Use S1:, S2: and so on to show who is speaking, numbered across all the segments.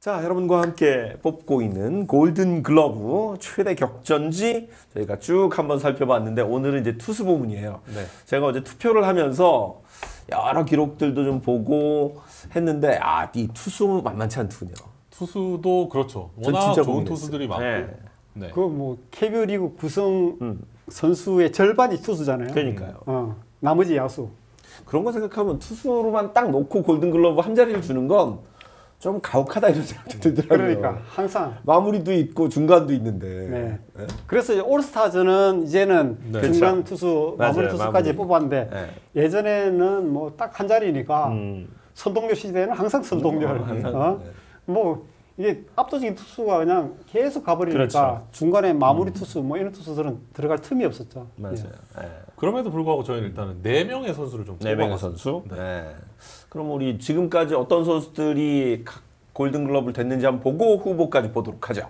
S1: 자, 여러분과 함께 뽑고 있는 골든 글러브 최대 격전지 저희가 쭉 한번 살펴봤는데 오늘은 이제 투수 부문이에요.
S2: 네.
S1: 제가 어제 투표를 하면서 여러 기록들도 좀 보고 했는데 이 투수 만만치 않더군요.
S2: 투수도 그렇죠.
S1: 전
S2: 워낙
S1: 진짜
S2: 좋은
S1: 고민했어요.
S2: 투수들이 많고.
S1: 네.
S2: 네.
S3: 그 뭐 KBO 리그 구성 선수의 절반이 투수잖아요.
S1: 그러니까요.
S3: 나머지 야수.
S1: 그런 거 생각하면 투수로만 딱 놓고 골든 글러브 한 자리를 주는 건 좀 가혹하다 이런 생각도 들더라고요.
S3: 그러니까 항상
S1: 마무리도 있고 중간도 있는데.
S3: 네.
S1: 네?
S3: 그래서 이제 올스타전은 이제는
S2: 네.
S3: 중간 투수, 마무리
S1: 맞아요,
S3: 투수까지
S1: 마무리.
S3: 뽑았는데
S1: 네.
S3: 예전에는 뭐 딱 한 자리니까 선동열 시대에는 항상 선동열.
S1: 항상, 네.
S3: 뭐 이게 압도적인 투수가 그냥 계속 가버리니까
S1: 그렇죠.
S3: 중간에 마무리 투수 뭐 이런 투수들은 들어갈 틈이 없었죠.
S1: 맞아요.
S3: 예.
S1: 네.
S2: 그럼에도 불구하고 저희는 일단은 4명의 선수를 좀
S1: 4명의
S2: 뽑아봤습니다.
S1: 선수.
S2: 네.
S1: 네. 그럼 우리 지금까지 어떤 선수들이 골든 글러브를 됐는지 한번 보고 후보까지 보도록 하죠.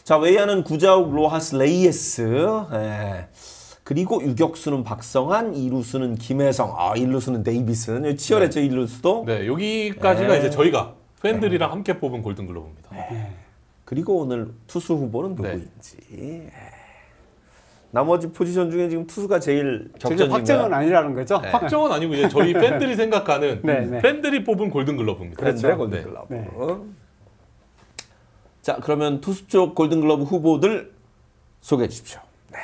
S1: 자, 외야는 구자욱, 로하스, 레이에스. 네. 그리고 유격수는 박성한, 2루수는 김혜성, 1루수는 데이비슨. 치열했죠, 1루수도.
S2: 네, 여기까지가
S1: 네.
S2: 이제 저희가 팬들이랑 함께 뽑은 골든글러브입니다.
S1: 그리고 오늘 투수 후보는 누구인지. 나머지 포지션 중에 지금 투수가 제일
S3: 직접
S1: 격전인가요?
S3: 확정은 아니라는 거죠.
S1: 네.
S2: 확정은 아니고 이제 저희 팬들이 생각하는
S3: 네, 네.
S2: 팬들이 뽑은 골든글러브입니다.
S1: 팬들의
S3: 그렇죠.
S1: 골든 글러브.
S3: 네.
S1: 자, 그러면 투수 쪽 골든 글러브 후보들 소개해 주십시오. 네.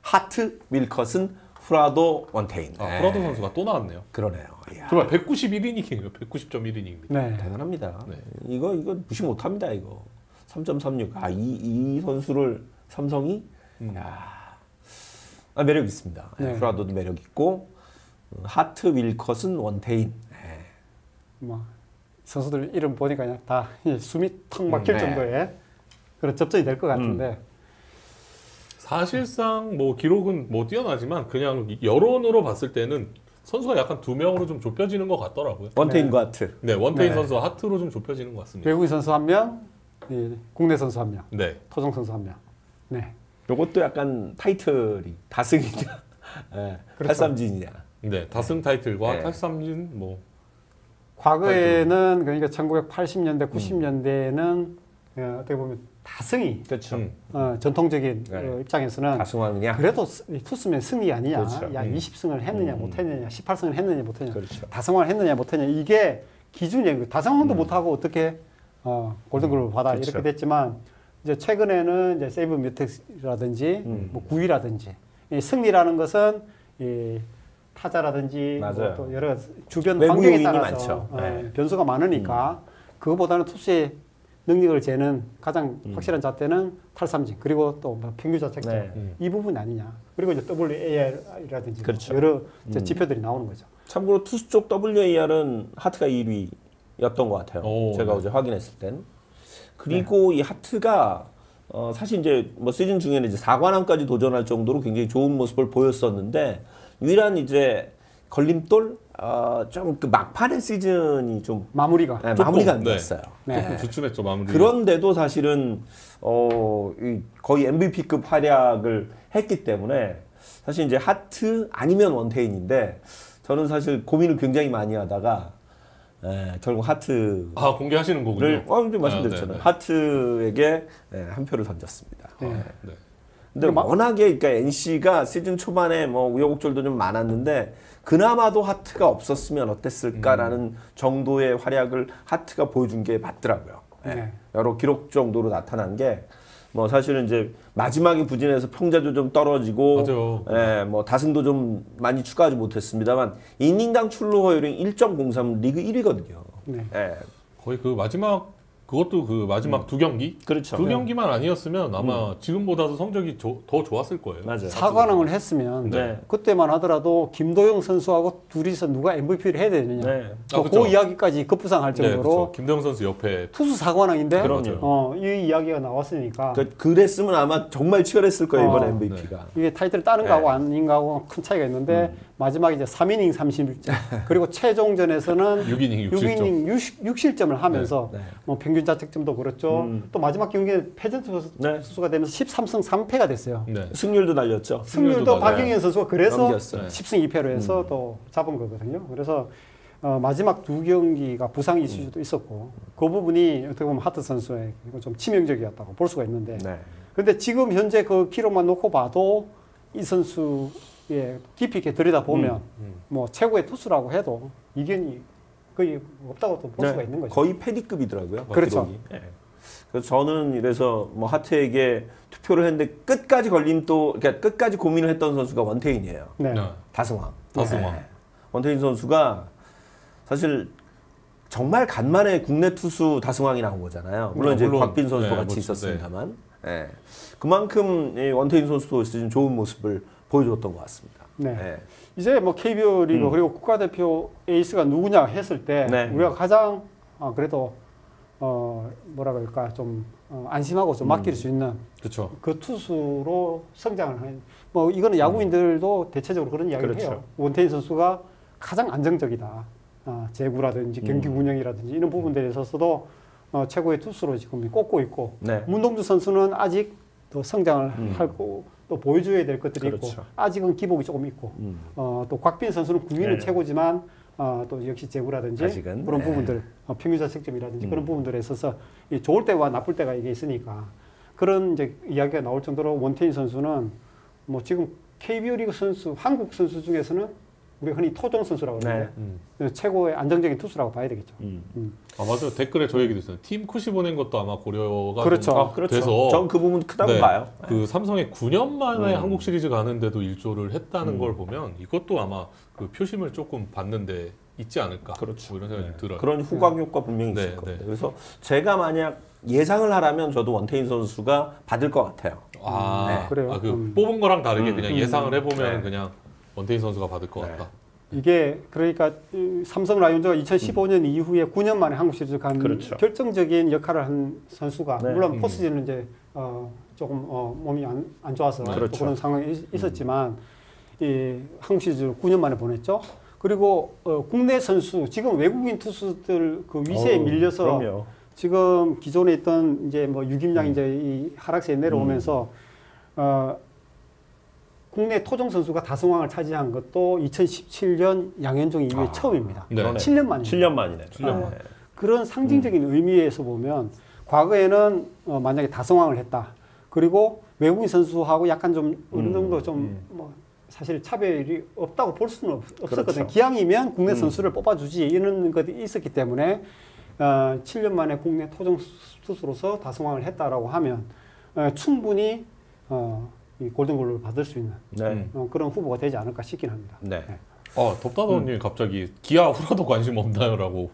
S1: 하트, 윌컷은, 후라도, 원태인.
S2: 프라도 선수가 또 나왔네요.
S1: 그러네요. 이야,
S2: 정말 191이닝이에요. 190.1이닝입니다.
S3: 네.
S1: 대단합니다.
S2: 네.
S1: 이거 무시 못합니다. 이거 3.36. 이 선수를 삼성이 매력 있습니다.
S3: 네.
S1: 후라도도 매력 있고 하트, 윌컷은, 원태인.
S3: 뭐 선수들 이름 보니까 그냥 다 숨이 턱 막힐
S1: 네.
S3: 정도의 그런 접전이 될 것 같은데
S2: 사실상 뭐 기록은 뭐 뛰어나지만 그냥 여론으로 봤을 때는 선수가 약간 2명으로 좀 좁혀지는 것 같더라고요.
S1: 원태인과 하트.
S2: 네, 원태인
S3: 네.
S2: 선수와 하트로 좀 좁혀지는 것 같습니다.
S3: 외국인 선수 한 명, 국내 선수 한 명,
S2: 네.
S3: 토종 선수 한 명. 네.
S1: 요것도 약간 타이틀이 다승이냐,
S3: 그렇죠.
S1: 83진이냐.
S2: 네, 다승 타이틀과
S1: 네.
S2: 83진 뭐
S3: 과거에는 그러니까 1980년대, 90년대에는 어떻게 보면 다승이
S1: 그렇죠.
S3: 전통적인
S1: 네.
S3: 입장에서는
S1: 다승왕이냐?
S3: 그래도 투수면 승리 아니냐.
S1: 그렇죠.
S3: 야 20승을 했느냐 못했느냐, 18승을 했느냐 못했느냐,
S1: 그렇죠.
S3: 다승왕을 했느냐 못했느냐 이게 기준이에요. 다승왕도 못하고 어떻게 골든글러브 받아
S1: 그렇죠.
S3: 이렇게 됐지만 이제 최근에는 이제 세이브 뮤텍이라든지 뭐 구위라든지 이 승리라는 것은 이 타자라든지
S1: 맞아요.
S3: 뭐 또 여러 주변
S1: 외부
S3: 환경에
S1: 요인이
S3: 따라서
S1: 많죠. 네.
S3: 변수가 많으니까 그거보다는 투수의 능력을 재는 가장 확실한 잣대는 탈삼진 그리고 또뭐 평균 자책점
S1: 네.
S3: 이 부분 아니냐. 그리고 이제 WAR이라든지
S1: 그렇죠.
S3: 여러 이제 지표들이 나오는 거죠.
S1: 참고로 투수 쪽 WAR은 하트가 1위였던 것 같아요.
S2: 오,
S1: 제가
S2: 네.
S1: 어제 확인했을 땐. 그리고 이 하트가 사실 이제 뭐 시즌 중에는 이제 4관왕까지 도전할 정도로 굉장히 좋은 모습을 보였었는데 유일한 이제 걸림돌 좀 그 막판의 시즌이 좀
S3: 마무리가
S1: 마무리가 안
S2: 네.
S1: 됐어요.
S3: 네.
S2: 조금 주춤했죠 마무리.
S1: 그런데도 사실은 거의 MVP급 활약을 했기 때문에 사실 이제 하트 아니면 원태인인데 저는 사실 고민을 굉장히 많이 하다가 결국 하트를
S2: 공개하시는 거군요.
S1: 이제 말씀드렸잖아요.
S2: 네.
S1: 하트에게 한 표를 던졌습니다.
S3: 네.
S2: 네.
S1: 근데 워낙에 그러니까 NC가 시즌 초반에 뭐 우여곡절도 좀 많았는데 그나마도 하트가 없었으면 어땠을까라는 정도의 활약을 하트가 보여준 게 맞더라고요.
S3: 네.
S1: 여러 기록 정도로 나타난 게 뭐 사실은 이제 마지막에 부진해서 평자도 좀 떨어지고
S2: 맞아요.
S1: 뭐 다승도 좀 많이 추가하지 못했습니다만 이닝당 출루 허율이 1.03 리그 1위거든요.
S3: 네.
S2: 거의 그 마지막 그것도 그 마지막 2경기?
S1: 그렇죠.
S2: 2경기만 아니었으면 아마 지금보다도 성적이 더 좋았을 거예요.
S1: 맞아요.
S3: 4관왕을 했으면
S1: 네.
S3: 그때만 하더라도 김도영 선수하고 둘이서 누가 MVP를 해야 되느냐.
S1: 네.
S3: 그
S2: 그쵸.
S3: 이야기까지 급부상할
S2: 네,
S3: 정도로
S2: 그렇죠. 김대영 선수 옆에
S3: 투수 4관왕인데
S1: 그럼요.
S3: 이 이야기가 나왔으니까
S1: 그랬으면 아마 정말 치열했을 거예요 이번 MVP가.
S3: 이게 타이틀을 따는 거하고 아닌 거하고 큰 차이가 있는데 마지막에 이제 3이닝 30점 그리고 최종전에서는
S2: 6이닝 60점.
S3: 6이닝 6실점을 하면서
S1: 네. 네.
S3: 뭐 평균 자책점도 그렇죠. 또 마지막 경기에 패전 투수가 되면서 13승 3패가 됐어요.
S2: 네.
S1: 승률도 날렸죠.
S3: 승률도
S2: 승률도
S3: 박영현 선수가 그래서
S1: 넘겼어요.
S3: 10승 2패로 해서 또 잡은 거거든요. 그래서 마지막 두 경기가 부상 이슈도 있었고 그 부분이 어떻게 보면 하트 선수의 좀 치명적이었다고 볼 수가 있는데
S1: 네.
S3: 근데 지금 현재 그 기록만 놓고 봐도 이 선수의 깊이 있게 들여다보면 뭐 최고의 투수라고 해도 이견이 거의 없다고 또 볼 수가 있는 거죠.
S1: 거의 패디급이더라고요.
S3: 그렇죠.
S1: 기록이. 네. 그래서 저는 이래서 뭐 하트에게 투표를 했는데 끝까지 그러니까 끝까지 고민을 했던 선수가 원태인이에요.
S3: 네.
S1: 다승왕.
S2: 다승왕.
S1: 네. 원태인 선수가 사실 정말 간만에 국내 투수 다승왕이 나온 거잖아요. 물론 이제 곽빈 선수도 같이 있었습니다만, 네. 그만큼 이 원태인 선수도 지금 좋은 모습을 보여줬던 것 같습니다.
S3: 네.
S1: 네.
S3: 이제 뭐 KBO 리그 그리고 국가대표 에이스가 누구냐 했을 때
S1: 네.
S3: 우리가 가장 그래도 뭐라 그럴까 좀 안심하고 좀 맡길 수 있는
S2: 그렇죠.
S3: 그 투수로 성장을 하는 뭐 이거는 야구인들도 대체적으로 그런 이야기를
S1: 그렇죠.
S3: 해요. 원태인 선수가 가장 안정적이다. 제구라든지 경기 운영이라든지 이런 부분들에 있어서도 최고의 투수로 지금 꼽고 있고
S1: 네.
S3: 문동주 선수는 아직 더 성장을 하고 또 보여줘야 될 것들이
S1: 그렇죠.
S3: 있고 아직은 기복이 조금 있고 또 곽빈 선수는 9위는
S1: 네.
S3: 최고지만 또 역시 제구라든지
S1: 아직은,
S3: 그런
S1: 네.
S3: 부분들 평균 자책점이라든지 그런 부분들에 있어서 이 좋을 때와 나쁠 때가 이게 있으니까 그런 이제 이야기가 나올 정도로 원태인 선수는 뭐 지금 KBO 리그 선수 한국 선수 중에서는 우리가 흔히 토종 선수라고 그러는데 최고의 안정적인 투수라고 봐야 되겠죠.
S2: 아 맞아요. 댓글에 저 얘기도 있어요. 팀 컷이 보낸 것도 아마 고려가
S3: 그렇죠.
S2: 좀
S1: 그렇죠.
S2: 돼서
S1: 전 그 부분 크다고
S2: 네,
S1: 봐요.
S2: 그 삼성의 9년 만에 한국 시리즈 가는데도 일조를 했다는 걸 보면 이것도 아마 그 표심을 조금 받는데 있지 않을까.
S1: 그렇죠.
S2: 뭐 이런 생각이 좀 들어요.
S1: 그런 후광 효과 분명히 있을
S2: 네,
S1: 겁니다.
S2: 네.
S1: 그래서 제가 만약 예상을 하라면 저도 원태인 선수가 받을 것 같아요.
S2: 아,
S3: 그래요.
S2: 그 뽑은 거랑 다르게 그냥 예상을 해보면
S1: 네.
S2: 그냥 원태인 선수가 받을 것 같다.
S3: 이게 그러니까 이 삼성 라이온즈가 2015년 이후에 9년 만에 한국 시리즈 간
S1: 그렇죠.
S3: 결정적인 역할을 한 선수가
S1: 네.
S3: 물론 포스트는 이제 조금 몸이 안 좋아서 또
S1: 그렇죠.
S3: 그런 상황이 있었지만 이 한국 시리즈를 9년 만에 보냈죠. 그리고 국내 선수 지금 외국인 투수들 그 위세에 밀려서
S1: 그럼요.
S3: 지금 기존에 있던 이제 뭐 유김양 이제 이 하락세에 내려오면서 국내 토종 선수가 다승왕을 차지한 것도 2017년 양현종 이후에 처음입니다.
S2: 네.
S3: 7년 만입니다.
S1: 7년 만이네.
S3: 그런 상징적인 의미에서 보면 과거에는 만약에 다승왕을 했다. 그리고 외국인 선수하고 약간 좀 어느 정도 좀 뭐 사실 차별이 없다고 볼 수는 없었거든요.
S1: 그렇죠.
S3: 기왕이면 국내 선수를 뽑아주지 이런 것이 있었기 때문에 7년 만에 국내 토종 투수로서 다승왕을 했다라고 하면 충분히 이 골든글러브를 받을 수 있는
S1: 네.
S3: 그런 후보가 되지 않을까 싶긴 합니다.
S1: 네.
S2: 덥다더님 갑자기 기아 후라도 관심 없나요라고.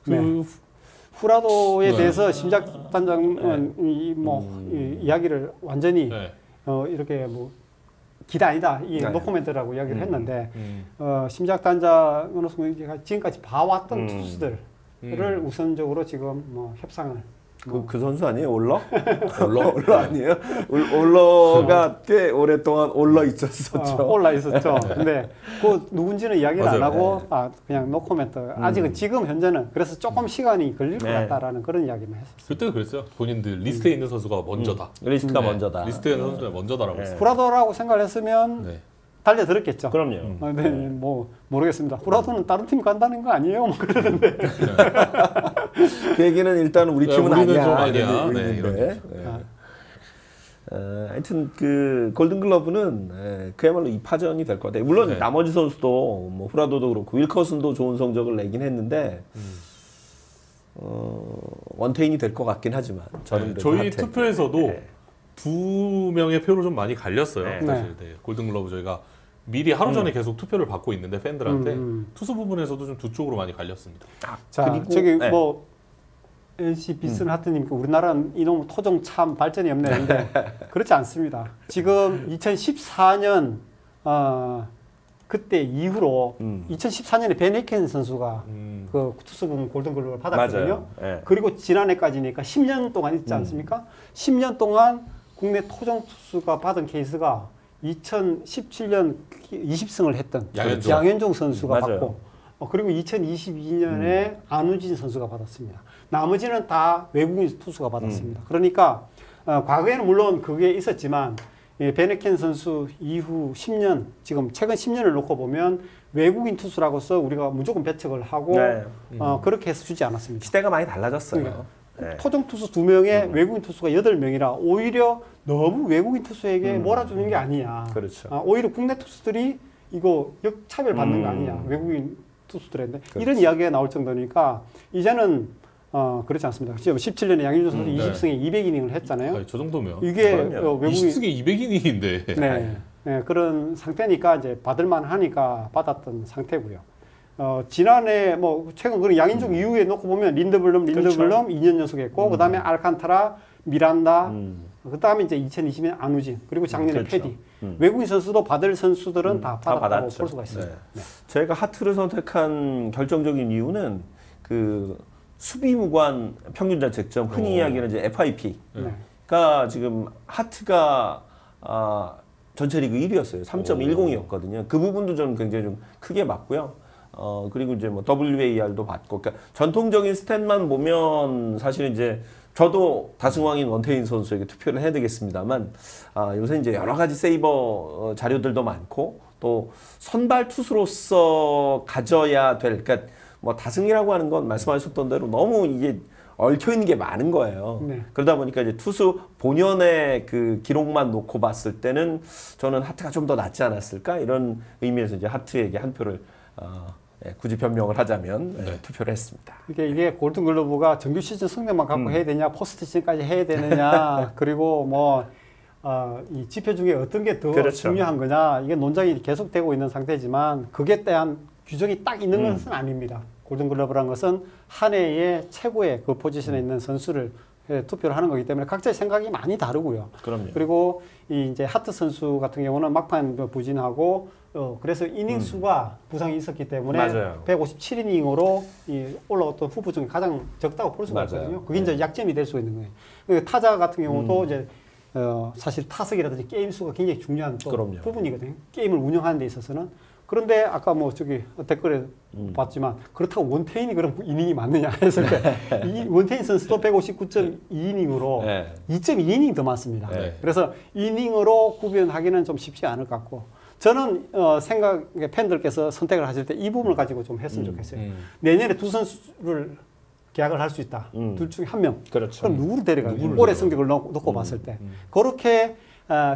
S3: 네. 후라도에
S2: 네.
S3: 대해서 심작 단장은 이 이야기를 완전히
S2: 네.
S3: 이렇게 뭐 기대 아니다 이
S1: 네.
S3: 노코멘트라고 이야기를 했는데 심작 단장은 지금까지 봐왔던 투수들을 우선적으로 지금 뭐 협상을
S1: 그 선수 아니에요? 올러? 올러 아니에요? 올러가 꽤 오랫동안 올러 있었었죠.
S3: 올라 있었죠. 근데 그 누군지는 이야기를
S2: 맞아요.
S3: 안 하고 그냥 노코멘트. 아직은 지금 현재는 그래서 조금 시간이 걸릴 것
S1: 네.
S3: 같다라는 그런 이야기만 했었어요.
S2: 그때도 그랬어요. 본인들 리스트에 있는 선수가 먼저다.
S1: 리스트가
S2: 네.
S1: 먼저다.
S2: 리스트에 있는 선수가 먼저다라고 했어요.
S3: 후라도라고 생각을 했으면
S2: 네.
S3: 달려들었겠죠.
S1: 그럼요.
S3: 네, 뭐 모르겠습니다. 후라도는 다른 팀 간다는 거 아니에요? 뭐 그러던데.
S1: 그 얘기는 일단 우리
S2: 네,
S1: 팀은
S2: 우리는
S1: 아니야.
S2: 좀 아니야.
S1: 이런
S2: 네,
S1: 얘기인데.
S2: 이런
S1: 하여튼 그 골든글러브는 그야말로 이 파전이 될 것 같아요. 물론
S2: 네.
S1: 나머지 선수도 뭐 후라도도 그렇고 윌커슨도 좋은 성적을 내긴 했는데 원태인이 될 것 같긴 하지만 저는
S2: 네, 저희
S1: 하트에게.
S2: 투표에서도
S1: 네.
S2: 두 명의 표로 좀 많이 갈렸어요.
S1: 네.
S2: 사실 네. 골든글러브 저희가 미리 하루 전에 계속 투표를 받고 있는데 팬들한테 투수 부분에서도 좀 두 쪽으로 많이 갈렸습니다.
S3: 자,
S1: 그리고-
S3: 저기
S1: 네.
S3: 뭐 NC 비슨 하트님, 우리나라는 이놈 토종 참 발전이 없네. 근데 그렇지 않습니다. 지금 2014년 그때 이후로 2014년에 벤 해켄 선수가 그 투수 부분 골든글러브를 받았거든요.
S1: 맞아요. 네.
S3: 그리고 지난해까지니까 10년 동안 있지 않습니까? 10년 동안 국내 토종 투수가 받은 케이스가 2017년 20승을 했던 양현종 선수가
S1: 맞아요.
S3: 받고 그리고 2022년에 안우진 선수가 받았습니다. 나머지는 다 외국인 투수가 받았습니다. 그러니까 과거에는 물론 그게 있었지만 베네켄 선수 이후 10년, 지금 최근 10년을 놓고 보면 외국인 투수라고서 우리가 무조건 배척을 하고
S1: 네.
S3: 그렇게 해서 주지 않았습니다.
S1: 시대가 많이 달라졌어요. 네.
S3: 토종 투수 2명에 외국인 투수가 8명이라 오히려 너무 외국인 투수에게 몰아주는 게 아니냐.
S1: 그렇죠.
S3: 오히려 국내 투수들이 이거 역차별 받는 거 아니냐. 외국인 투수들한테.
S1: 그렇죠.
S3: 이런 이야기가 나올 정도니까 이제는 그렇지 않습니다. 지금 17년에 양현종 선수
S2: 네.
S3: 20승에 200이닝을 했잖아요.
S2: 아니, 저 정도면
S3: 이게
S1: 그럼요.
S3: 외국인
S2: 20승에 200인인데
S3: 네, 네, 그런 상태니까 이제 받을만 하니까 받았던 상태고요. 지난해 뭐 최근 그런 양인종 이후에 놓고 보면 린드블럼
S1: 그렇죠.
S3: 2년 연속했고 그다음에 알칸타라, 미란다, 그다음에 이제 2020년 안우진 그리고 작년에
S1: 그렇죠.
S3: 패디. 외국인 선수도 받을 선수들은 다 받았다고
S1: 받았죠.
S3: 볼 수가 있습니다.
S1: 네.
S3: 네.
S1: 제가 하트를 선택한 결정적인 이유는 그 수비 무관 평균 자책점 흔히 이야기하는 이제 FIP.
S3: 네.
S1: 가 지금 하트가 전체 리그 1위였어요. 3.10이었거든요. 그 부분도 저는 굉장히 좀 크게 맞고요. 그리고 이제 뭐 WAR도 받고, 그러니까 전통적인 스탯만 보면 사실 이제 저도 다승왕인 원태인 선수에게 투표를 해야 되겠습니다만, 요새 이제 여러 가지 세이버 자료들도 많고, 또 선발 투수로서 가져야 될, 그러니까 뭐 다승이라고 하는 건 말씀하셨던 대로 너무 이게 얽혀 있는 게 많은 거예요.
S3: 네.
S1: 그러다 보니까 이제 투수 본연의 그 기록만 놓고 봤을 때는 저는 하트가 좀 더 낫지 않았을까 이런 의미에서 이제 하트에게 한 표를 굳이 변명을 하자면
S2: 네.
S1: 투표를 했습니다.
S3: 이게 골든글러브가 정규 시즌 성적만 갖고 해야 되냐, 포스트 시즌까지 해야 되느냐, 그리고 뭐 이 지표 중에 어떤 게 더
S1: 그렇죠.
S3: 중요한 거냐, 이게 논쟁이 계속되고 있는 상태지만 그게 대한 규정이 딱 있는 것은 아닙니다. 골든글러브라는 것은 한 해의 최고의 그 포지션에 있는 선수를 투표를 하는 거기 때문에 각자의 생각이 많이 다르고요.
S1: 그럼요.
S3: 그리고 이 이제 하트 선수 같은 경우는 막판 부진하고 그래서 이닝 수가 부상이 있었기 때문에
S1: 맞아요.
S3: 157이닝으로 올라왔던 후보 중에 가장 적다고 볼 수가
S1: 맞아요.
S3: 있거든요. 그게 이제 약점이 될 수 있는 거예요. 그 타자 같은 경우도 이제 사실 타석이라든지 게임 수가 굉장히 중요한 또
S1: 그럼요.
S3: 부분이거든요. 게임을 운영하는 데 있어서는. 그런데 아까 뭐 저기 댓글에 봤지만 그렇다고 원태인이 그럼 이닝이 맞느냐 했을 때 이 원태인 선수도 159.2이닝으로
S1: 네.
S3: 2.2이닝 더 많습니다.
S2: 네.
S3: 그래서 이닝으로 구별하기는 좀 쉽지 않을 것 같고 저는 생각에 팬들께서 선택을 하실 때 이 부분을 가지고 좀 했으면 좋겠어요. 내년에 두 선수를 계약을 할 수 있다. 둘 중에 한 명.
S1: 그렇죠.
S3: 그럼 누구를 데려가요?
S2: 누구를
S3: 올해
S2: 데려가요?
S3: 성적을 놓고 봤을 때. 그렇게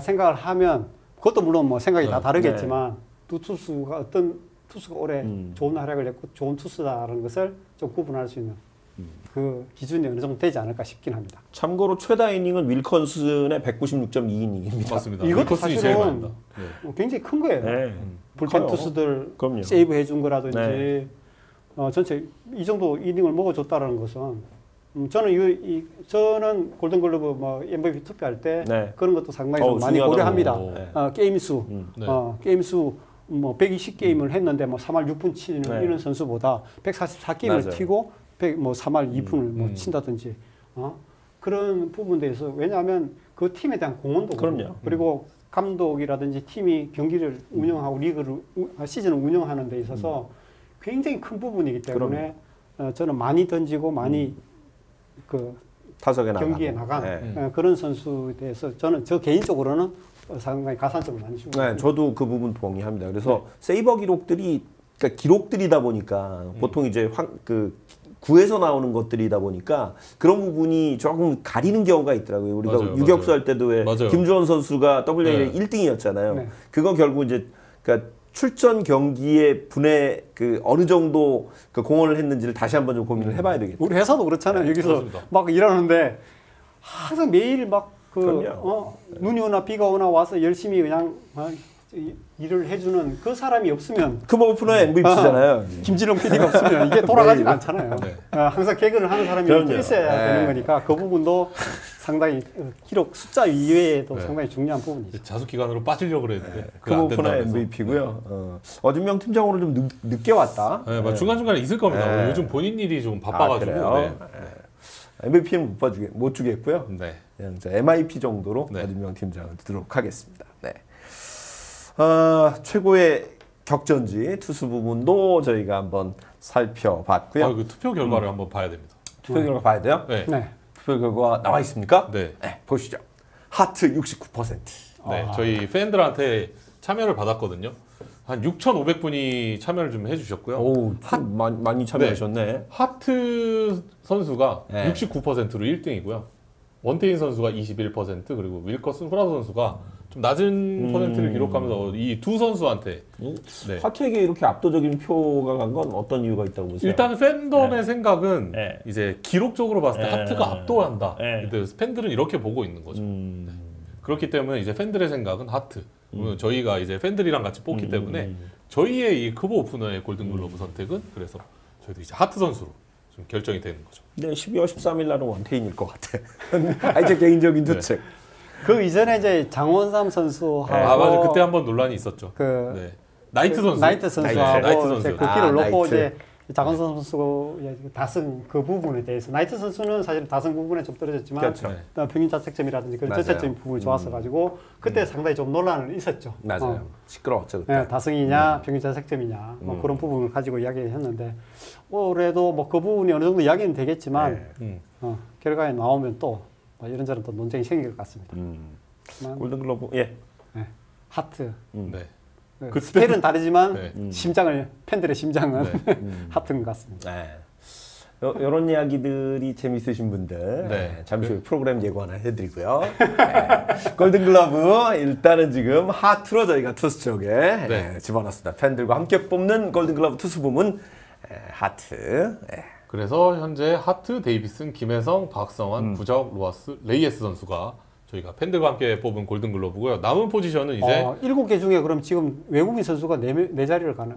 S3: 생각을 하면 그것도 물론 뭐 생각이 다 다르겠지만 두 투수가 어떤 투수가 올해 좋은 활약을 했고 좋은 투수다라는 것을 좀 구분할 수 있는 그 기준이 어느 정도 되지 않을까 싶긴 합니다.
S1: 참고로 최다 이닝은 윌컨슨의 196.2이닝입니다.
S2: 맞습니다.
S3: 이것도
S2: 윌커슨이
S3: 사실은
S2: 제일 많습니다. 네.
S3: 굉장히 큰 거예요.
S1: 네.
S3: 불펜
S1: 커요.
S3: 투수들
S1: 그럼요.
S3: 세이브 해준 거라든지
S1: 네.
S3: 전체 이 정도 이닝을 먹어줬다라는 것은 저는 골든글러브 뭐 MVP 투표할 때
S1: 네.
S3: 그런 것도 상당히 좀 많이
S1: 중요하다고.
S3: 고려합니다.
S2: 네.
S3: 게임 수,
S2: 네.
S3: 게임 수 뭐 120게임을 했는데 뭐 3할 6분 치는
S1: 네.
S3: 이런 선수보다 144게임을
S1: 맞아요.
S3: 튀고 뭐 3할 2분을 뭐 친다든지 그런 부분들에서 왜냐하면 그 팀에 대한 공헌도
S1: 그럼요.
S3: 그리고 감독이라든지 팀이 경기를 운영하고 리그를 시즌을 운영하는 데 있어서 굉장히 큰 부분이기 때문에 저는 많이 던지고 많이 그
S1: 타석에
S3: 경기에
S1: 나가고.
S3: 나간
S1: 네.
S3: 그런 선수에 대해서 저는 저 개인적으로는 상당히 가산점을 많이 주고
S1: 네, 저도 그 부분 동의합니다. 그래서 세이버 기록들이 그러니까 기록들이다 보니까 보통 이제 구에서 나오는 것들이다 보니까 그런 부분이 조금 가리는 경우가 있더라고요. 우리가
S2: 맞아요,
S1: 유격수
S2: 맞아요.
S1: 할 때도 왜
S2: 맞아요.
S1: 김주원 선수가 WNBA
S2: 네.
S1: 1등이었잖아요.
S3: 네.
S1: 그거 결국 이제 그러니까 출전 경기의 분에 그 어느 정도 그 공헌을 했는지를 다시 한번 좀 고민을 해봐야 되겠다.
S3: 우리 회사도 그렇잖아요. 여기서
S2: 그렇습니다.
S3: 막 일하는데 항상 매일 막
S1: 그럼요.
S3: 눈이 오나 비가 오나 와서 열심히 그냥 일을 해주는 그 사람이 없으면
S1: 크버 오프너의 MVP잖아요.
S3: 김진영 PD가 없으면 이게 돌아가지가 않잖아요.
S2: 네.
S3: 항상 개그를 하는 사람이
S1: 그럼요.
S3: 또 있어야
S1: 네.
S3: 되는 거니까 그 부분도 상당히 기록 숫자 이외에도
S2: 네.
S3: 상당히 중요한 부분이죠.
S2: 자숙 기간으로 빠지려고 그랬는데
S1: 크버
S2: 그게 안 된다고
S1: 오프너의
S2: 해서.
S1: MVP고요. 어준명 팀장 오늘 좀 늦게 왔다.
S2: 네, 막 중간중간에 있을 겁니다.
S1: 네.
S2: 요즘 본인 일이 좀 바빠가지고.
S1: 그래요? MVP는 못 주겠고요.
S2: 네.
S1: 그냥 MIP 정도로
S2: 네.
S1: 어준명 팀장을 드리도록 하겠습니다. 네. 최고의 격전지 투수 부분도 저희가 한번 살펴봤고요.
S2: 그 투표 결과를 한번 봐야 됩니다.
S1: 투표 결과 봐야 돼요?
S2: 네.
S3: 네.
S1: 투표 결과 나와 있습니까?
S2: 네.
S1: 네, 보시죠. 하트 69%.
S2: 네, 저희 팬들한테 참여를 받았거든요. 한 6,500분이 참여를 좀 해주셨고요.
S1: 오, 좀 많이 참여하셨네.
S2: 하트 선수가
S1: 네.
S2: 69%로 1등이고요. 원태인 선수가 21% 그리고 윌커슨 후라도 선수가 좀 낮은 퍼센트를 기록하면서 이 두 선수한테 네.
S1: 하트에게 이렇게 압도적인 표가 간 건 어떤 이유가 있다고 보세요?
S2: 일단 팬덤의 생각은
S1: 네.
S2: 이제 기록적으로 봤을 때
S1: 네.
S2: 하트가 압도한다.
S1: 네.
S2: 근데 팬들은 이렇게 보고 있는 거죠. 네. 그렇기 때문에 이제 팬들의 생각은 하트. 저희가 이제 팬들이랑 같이 뽑기 때문에 저희의 이 크보 오프너의 골든글러브 선택은 그래서 저희도 이제 하트 선수로 좀 결정이 되는 거죠.
S1: 네, 12월 13일 날은 원태인일 것 같아. 제 개인적인 추측.
S3: 그 이전에 이제 장원삼 선수하고
S2: 맞아. 그때 한번 논란이 있었죠.
S3: 그
S2: 나이트 선수.
S3: 나이트 선수하고
S2: 나이트 선수.
S3: 이제 그 길을 놓고
S1: 나이트.
S3: 이제 장원삼 선수가 다승 그 부분에 대해서 나이트 선수는 사실 다승 부분에 좀 떨어졌지만
S1: 그렇죠.
S3: 평균 자책점이라든지 그런
S1: 맞아요.
S3: 전체적인 부분이 좋았어 가지고 그때 상당히 좀 논란은 있었죠.
S1: 맞아요. 시끄러웠죠 그때.
S3: 네, 다승이냐 평균 자책점이냐 뭐 그런 부분을 가지고 이야기했는데 올해도 뭐 그 부분이 어느 정도 이야기는 되겠지만
S1: 네.
S3: 결과에 나오면 또 뭐 이런저런 또 논쟁이 생길 것 같습니다. 하지만,
S1: 골든글러브 예.
S3: 네, 하트
S2: 네.
S3: 그 스케일은 다르지만
S2: 네.
S3: 심장을 팬들의 심장은 하트인 것 같습니다.
S1: 네. 이런 이야기들이 재밌으신 분들
S2: 네.
S1: 잠시 후에 프로그램 예고 하나 해드리고요. 네. 골든글러브 일단은 지금 하트로 저희가 투수 쪽에
S2: 네.
S1: 집어넣습니다. 팬들과 함께 뽑는 골든글러브 투수 부문 하트.
S2: 그래서 현재 하트, 데이비슨, 김혜성, 박성환, 구자욱, 로하스, 레이에스 선수가 저희가 팬들과 함께 뽑은 골든글러브고요. 남은 포지션은 이제
S3: 7개 중에 그럼 지금 외국인 선수가 네 자리를 가는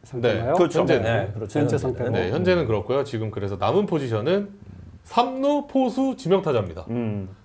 S3: 상태인가요?
S2: 네,
S1: 그렇죠.
S2: 현재는.
S1: 네, 그렇죠.
S3: 현재
S1: 현재는.
S3: 상태로.
S2: 네, 현재는 그렇고요. 지금 그래서 남은 포지션은 3루, 포수, 지명타자입니다.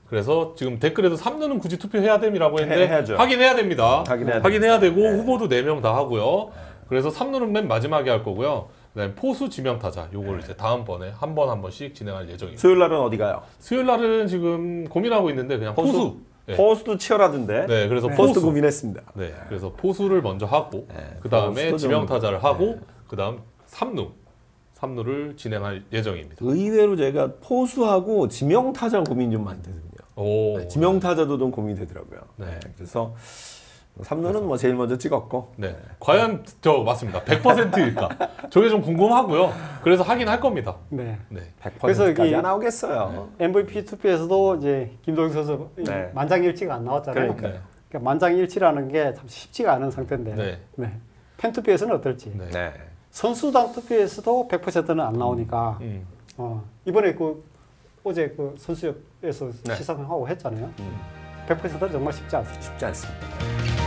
S2: 그래서 지금 댓글에도 3루는 굳이 투표해야 됨이라고 했는데
S1: 해야죠.
S2: 하긴 해야 됩니다.
S1: 확인해야
S2: 되고 후보도 4명 다 하고요. 그래서 3루는 맨 마지막에 할 거고요. 그다음에 포수, 지명타자 요걸 이제 다음번에 한 번씩 진행할 예정입니다.
S1: 수요일 날은 어디 가요?
S2: 수요일 날은 지금 고민하고 있는데 그냥 포수. 네.
S1: 포수도 치열하던데.
S2: 네, 그래서
S1: 포수도 고민했습니다.
S2: 네, 그래서 포수를 먼저 하고 그 다음에
S1: 포수도
S2: 지명타자를 하고 그 다음 3루를 진행할 예정입니다.
S1: 의외로 제가 포수하고 지명타자 고민 좀 많이 되거든요.
S2: 오,
S1: 네, 지명타자도 좀 고민이 되더라고요.
S2: 네.
S1: 그래서 3루는 뭐 제일 먼저 찍었고.
S2: 네, 과연 맞습니다. 100%일까? 저게 좀 궁금하고요. 그래서 하긴 할 겁니다.
S3: 네.
S2: 네,
S1: 100%까지 안 나오겠어요.
S3: MVP 투표에서도 이제 김도영 선수
S1: 네.
S3: 만장일치가 안 나왔잖아요.
S1: 그러니까요.
S3: 그러니까 만장일치라는 게 참 쉽지가 않은 상태인데.
S2: 네.
S3: 네. 팬 투표에서는 어떨지.
S2: 네.
S1: 네.
S3: 선수당 투표에서도 100%는 안 나오니까 이번에 어제 선수협에서
S1: 네.
S3: 시상하고 했잖아요. 100%는 정말 쉽지 않습니다.
S1: 쉽지 않습니다.